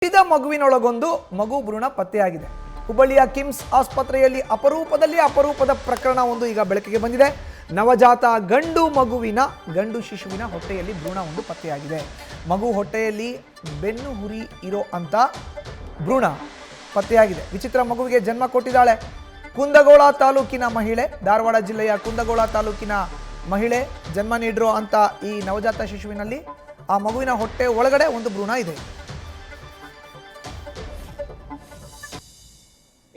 ಹುಟ್ಟಿದ ಮಗುವಿನೊಳಗೊಂದು ಮಗು ಭ್ರೂಣ ಪತ್ತೆಯಾಗಿದೆ. ಹುಬ್ಬಳ್ಳಿಯ ಕಿಮ್ಸ್ ಆಸ್ಪತ್ರೆಯಲ್ಲಿ ಅಪರೂಪದ ಪ್ರಕರಣ ಒಂದು ಈಗ ಬೆಳಕಿಗೆ ಬಂದಿದೆ. ನವಜಾತ ಗಂಡು ಶಿಶುವಿನ ಹೊಟ್ಟೆಯಲ್ಲಿ ಭ್ರೂಣ ಒಂದು ಪತ್ತೆಯಾಗಿದೆ. ಮಗು ಹೊಟ್ಟೆಯಲ್ಲಿ ಬೆನ್ನು ಹುರಿ ಇರೋ ಅಂತ ಭ್ರೂಣ ಪತ್ತೆಯಾಗಿದೆ. ವಿಚಿತ್ರ ಮಗುವಿಗೆ ಜನ್ಮ ಕೊಟ್ಟಿದ್ದಾಳೆ ಕುಂದಗೋಳ ತಾಲೂಕಿನ ಮಹಿಳೆ. ಧಾರವಾಡ ಜಿಲ್ಲೆಯ ಕುಂದಗೋಳ ತಾಲೂಕಿನ ಮಹಿಳೆ ಜನ್ಮ ನೀಡಿರೋ ಅಂತ ಈ ನವಜಾತ ಶಿಶುವಿನಲ್ಲಿ ಆ ಮಗುವಿನ ಹೊಟ್ಟೆ ಒಳಗಡೆ ಒಂದು ಭ್ರೂಣ ಇದೆ.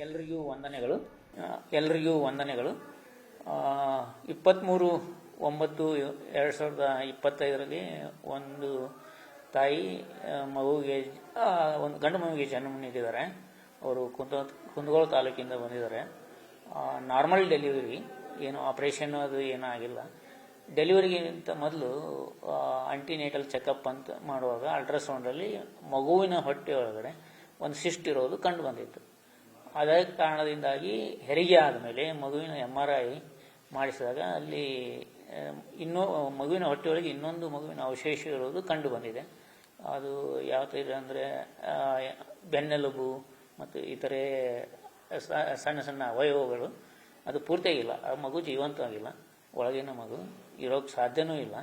ಎಲ್ಲರಿಗೂ ವಂದನೆಗಳು. 23/9/2025 ಒಂದು ತಾಯಿ ಮಗುವಿಗೆ ಒಂದು ಗಂಡು ಮಗುವಿಗೆ ಜನ್ಮ ನೀಡಿದ್ದಾರೆ. ಅವರು ಕುಂದಗೋಳ ತಾಲೂಕಿಂದ ಬಂದಿದ್ದಾರೆ. ನಾರ್ಮಲ್ ಡೆಲಿವರಿ, ಏನು ಆಪರೇಷನ್ ಅದು ಏನೂ ಆಗಿಲ್ಲ. ಡೆಲಿವರಿಗಿಂತ ಮೊದಲು ಆಂಟಿನೇಟಲ್ ಚೆಕಪ್ ಅಂತ ಮಾಡುವಾಗ ಅಲ್ಟ್ರಾಸೌಂಡಲ್ಲಿ ಮಗುವಿನ ಹೊಟ್ಟೆ ಒಳಗಡೆ ಒಂದು ಸಿಸ್ಟ್ ಇರೋದು ಕಂಡು ಬಂದಿತ್ತು. ಅದೇ ಕಾರಣದಿಂದಾಗಿ ಹೆರಿಗೆ ಆದಮೇಲೆ ಮಗುವಿನ MRI ಮಾಡಿಸಿದಾಗ ಅಲ್ಲಿ ಮಗುವಿನ ಹೊಟ್ಟೆಯೊಳಗೆ ಇನ್ನೊಂದು ಮಗುವಿನ ಅವಶೇಷ ಇರೋದು ಕಂಡು ಬಂದಿದೆ. ಅದು ಯಾವ ಥರ ಅಂದರೆ ಬೆನ್ನೆಲುಬು ಮತ್ತು ಇತರೆ ಸಣ್ಣ ಸಣ್ಣ ಅವಯವಗಳು ಅದು ಪೂರ್ತಿಯಾಗಿಲ್ಲ. ಆ ಮಗು ಜೀವಂತವಾಗಿಲ್ಲ, ಒಳಗಿನ ಮಗು ಇರೋಕ್ಕೆ ಸಾಧ್ಯನೂ ಇಲ್ಲ.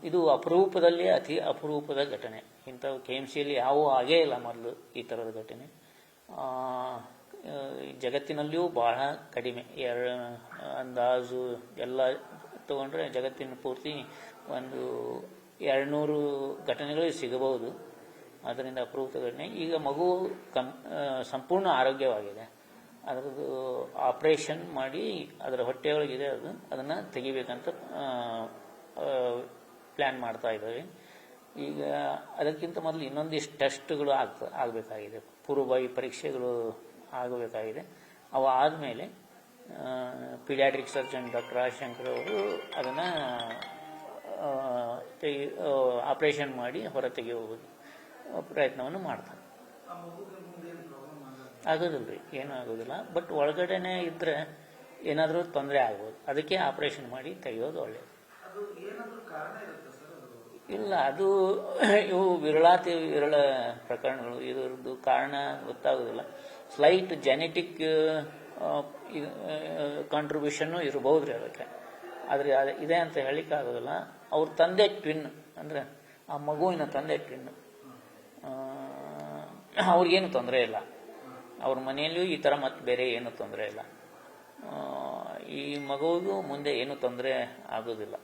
ಇದು ಅಪರೂಪದಲ್ಲಿ ಅತಿ ಅಪರೂಪದ ಘಟನೆ. ಇಂಥವು KMCಯಲ್ಲಿ ಯಾವೂ ಆಗೇ ಇಲ್ಲ ಮೊದಲು ಈ ಥರದ ಘಟನೆ. ಜಗತ್ತಿನಲ್ಲಿಯೂ ಬಹಳ ಕಡಿಮೆ. ಅಂದಾಜು ಎಲ್ಲ ತಗೊಂಡ್ರೆ ಜಗತ್ತಿನ ಪೂರ್ತಿ ಒಂದು 200 ಘಟನೆಗಳು ಸಿಗಬಹುದು. ಅದರಿಂದ ಅಪರೂಪದ ಘಟನೆ. ಈಗ ಮಗು ಸಂಪೂರ್ಣ ಆರೋಗ್ಯವಾಗಿದೆ. ಅದರದ್ದು ಆಪರೇಷನ್ ಮಾಡಿ ಅದರ ಹೊಟ್ಟೆಯೊಳಗಿದೆ, ಅದನ್ನು ತೆಗಿಬೇಕಂತ ಪ್ಲ್ಯಾನ್ ಮಾಡ್ತಾ ಇದ್ದಾರೆ. ಈಗ ಅದಕ್ಕಿಂತ ಮೊದಲು ಇನ್ನೊಂದಿಷ್ಟು ಟೆಸ್ಟ್ಗಳು ಆಗಬೇಕಾಗಿದೆ, ಪೂರ್ವಭಾವಿ ಪರೀಕ್ಷೆಗಳು ಆಗಬೇಕಾಗಿದೆ. ಅವು ಆದಮೇಲೆ ಪೀಡಿಯಾಟ್ರಿಕ್ ಸರ್ಜನ್ ಡಾಕ್ಟರ್ ರಾಜಶಂಕರ್ ಅವರು ಅದನ್ನು ಆಪರೇಷನ್ ಮಾಡಿ ಹೊರ ತೆಗೆಯುವ ಪ್ರಯತ್ನವನ್ನು ಮಾಡ್ತಾರೆ. ಆಗೋದಿಲ್ಲ ರೀ, ಏನೂ ಆಗೋದಿಲ್ಲ. ಬಟ್ ಒಳಗಡೆನೆ ಇದ್ದರೆ ಏನಾದರೂ ತೊಂದರೆ ಆಗ್ಬೋದು. ಅದಕ್ಕೆ ಆಪರೇಷನ್ ಮಾಡಿ ತೆಗೆಯೋದು ಒಳ್ಳೆಯದು. ಇಲ್ಲ, ಅದು ಇವು ವಿರಳ ಪ್ರಕರಣಗಳು. ಇದರದ್ದು ಕಾರಣ ಗೊತ್ತಾಗೋದಿಲ್ಲ. ಸ್ಲೈಟ್ ಜೆನೆಟಿಕ್ ಕಾಂಟ್ರಿಬ್ಯೂಷನ್ನು ಇರಬಹುದ್ರಿ ಅದಕ್ಕೆ. ಆದರೆ ಇದೆ ಅಂತ ಹೇಳಿಕ್ಕೆ ಆಗೋದಿಲ್ಲ. ಅವ್ರ ತಂದೆ ಟ್ವಿನ್, ಅಂದರೆ ಆ ಮಗುವಿನ ತಂದೆ ಟ್ವಿನ್, ಅವ್ರಿಗೇನು ತೊಂದರೆ ಇಲ್ಲ. ಅವ್ರ ಮನೆಯಲ್ಲಿಯೂ ಈ ಥರ ಮತ್ತೆ ಬೇರೆ ಏನೂ ತೊಂದರೆ ಇಲ್ಲ. ಈ ಮಗುವಿಗೂ ಮುಂದೆ ಏನೂ ತೊಂದರೆ ಆಗೋದಿಲ್ಲ.